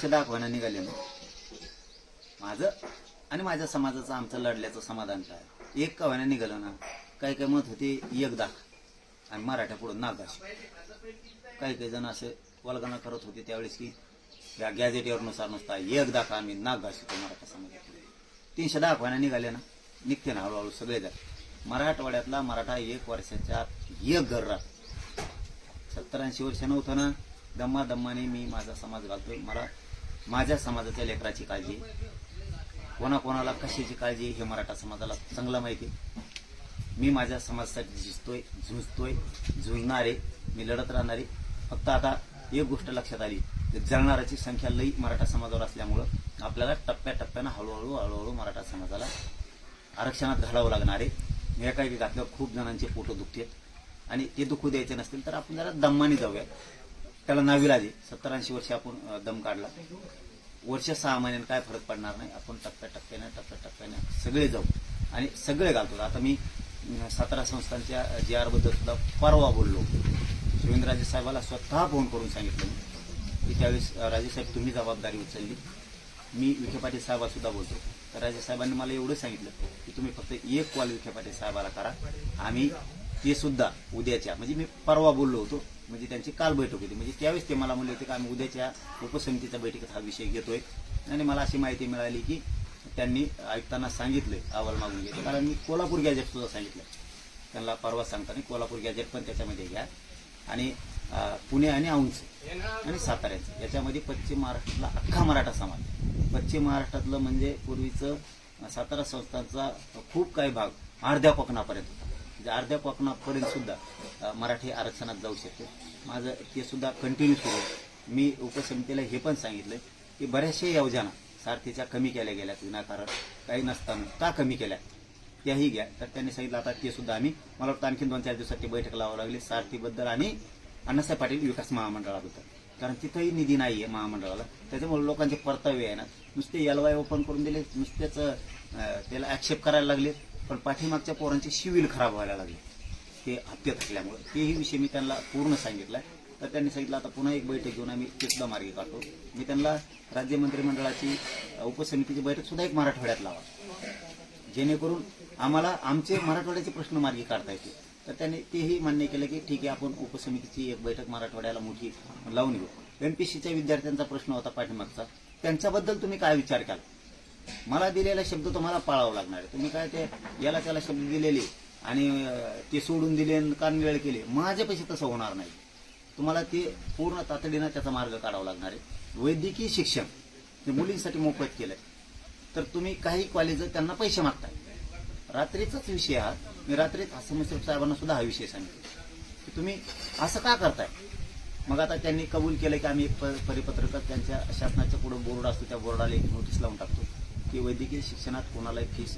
पक्ष दाखवायला निघाले ना, माझं आणि माझ्या समाजाचं आमचं लढल्याचं समाधान काय, एक कव्हायला निघालं ना. काही काही मत होते एक दाख आणि मराठा पुढं नागाश. काही काही जण असे वल्गना करत होते त्यावेळेस की या गॅजेटवरनुसार नुसता एक दाखा आम्ही नागाश होतो मराठा समाजात. 300 दाखवायला निघाले ना, निघते ना हळूहळू सगळे जण. मराठवाड्यातला मराठा 1 वर्षाच्या एक घर राहत. 70-80 वर्ष नव्हतं ना, दम्मा दम्माने मी माझा समाज घालतोय. मला माझ्या समाजाच्या लेकराची काळजी, कोणाकोणाला कशाची काळजी हे मराठा समाजाला चांगलं माहिती. मी माझ्या समाजासाठी झिजतोय, झुंजतोय, झुंजणारे, मी लढत राहणारे. फक्त आता एक गोष्ट लक्षात आली, जळणाऱ्याची संख्या लई मराठा समाजावर असल्यामुळं आपल्याला टप्प्याटप्प्यानं हळूहळू मराठा समाजाला आरक्षणात घालावं लागणार आहे. एकाएकी घातल्यावर खूप जणांचे पोटं दुखतात आणि ते दुखू द्यायचे नसतील तर आपण जरा दम्माने जाऊया. त्याला नाविलाज आहे. 70-80 वर्ष आपण दम काढला, वर्ष 6 महिन्यानं काय फरक पडणार नाही. आपण टप्प्याटप्प्याने सगळे जाऊ आणि सगळे घालतो. आता मी 17 संस्थांच्या JR बद्दल सुद्धा परवा बोललो. शिवेंद्रराजे साहेबाला स्वतः फोन करून सांगितलं की त्यावेळेस राजेसाहेब तुम्ही जबाबदारी उचलली. मी विखे पाटील साहेबा सुद्धा बोलतो. तर राजेसाहेबांनी मला एवढं सांगितलं की तुम्ही फक्त एक कॉल विखे पाटील साहेबाला करा. आम्ही ते सुद्धा उद्याच्या, म्हणजे मी परवा बोललो होतो, म्हणजे त्यांची काल बैठक होती, म्हणजे त्यावेळेस ते मला म्हणले होते की आम्ही उद्याच्या उपसमितीच्या बैठकीत हा विषय घेतोय. आणि मला अशी माहिती मिळाली की त्यांनी आयुक्तांना सांगितलंय अहवाल मागून घ्यायचं. कारण मी कोल्हापूर गॅजेट सुद्धा सांगितलं त्यांना परवा सांगताना. कोल्हापूर गॅजेट पण त्याच्यामध्ये घ्या आणि पुणे आणि औंध आणि साताऱ्याचं याच्यामध्ये पश्चिम महाराष्ट्रातला अख्खा मराठा समाज, पश्चिम महाराष्ट्रातलं म्हणजे पूर्वीचं 17 संस्थांचा खूप काही भाग अर्ध्या कोकणापर्यंत होता. म्हणजे अर्ध्या कोकणापर्यंत सुद्धा मराठी आरक्षणात जाऊ शकते. माझं ते सुद्धा कंटिन्यू सुरू आहे. मी उपसमितीला हे पण सांगितलं की बऱ्याचशा योजना सारथीच्या कमी केल्या गेल्यात विनाकारण, काही नसताना का कमी केल्या त्याही घ्या. तर त्यांनी सांगितलं आता ते सुद्धा आम्ही, मला वाटतं आणखी 2-4 दिवसात ती बैठक लावावी लागली सारथीबद्दल आणि अण्णासाहेब पाटील विकास महामंडळाबद्दल. कारण तिथंही निधी नाही आहे महामंडळाला. त्याच्यामुळे लोकांचे परतावे आहे ना, नुसते LY ओपन करून दिले, नुसतेच त्याला ॲक्सेप्ट करायला लागले, पण पाठीमागच्या पोरांची सिव्हिल खराब व्हायला लागली ते हप्ते थकल्यामुळे. तेही विषय मी त्यांना पूर्ण सांगितला. तर त्यांनी सांगितलं आता पुन्हा एक बैठक घेऊन आम्ही ते सुद्धा मार्गी काढतो. मी त्यांना राज्य मंत्रिमंडळाची उपसमितीची बैठक सुद्धा एक मराठवाड्यात लावा, जेणेकरून आम्हाला आमचे मराठवाड्याचे प्रश्न मार्गी काढता येतील. तर त्यांनी तेही मान्य केलं की ठीक आहे आपण उपसमितीची एक बैठक मराठवाड्याला मोठी लावून घेऊ. MPSCच्या विद्यार्थ्यांचा प्रश्न होता पाठीमागचा, त्यांच्याबद्दल तुम्ही काय विचार केला. मला दिलेला शब्द तुम्हाला पाळावा लागणार आहे. तुम्ही काय ते याला त्याला शब्द दिलेले आणि ते सोडून दिले कानवेळ केले, माझ्या पैसे तसं होणार नाही. तुम्हाला ते पूर्ण तातडीनं त्याचा मार्ग काढावा लागणार आहे. वैद्यकीय शिक्षण ते मुलींसाठी मोफत केलंय, तर तुम्ही काही कॉलेज त्यांना पैसे मागताय. रात्रीचाच विषय हा, मी रात्रीच हसन मुश्रीफ साहेबांना सुद्धा हा विषय सांगितला की तुम्ही असं का करताय. मग आता त्यांनी कबूल केलं की आम्ही एक परिपत्रक त्यांच्या शासनाच्या पुढे बोर्ड असतो त्या बोर्डाला एक नोटीस लावून टाकतो की वैद्यकीय शिक्षणात कोणालाही फीस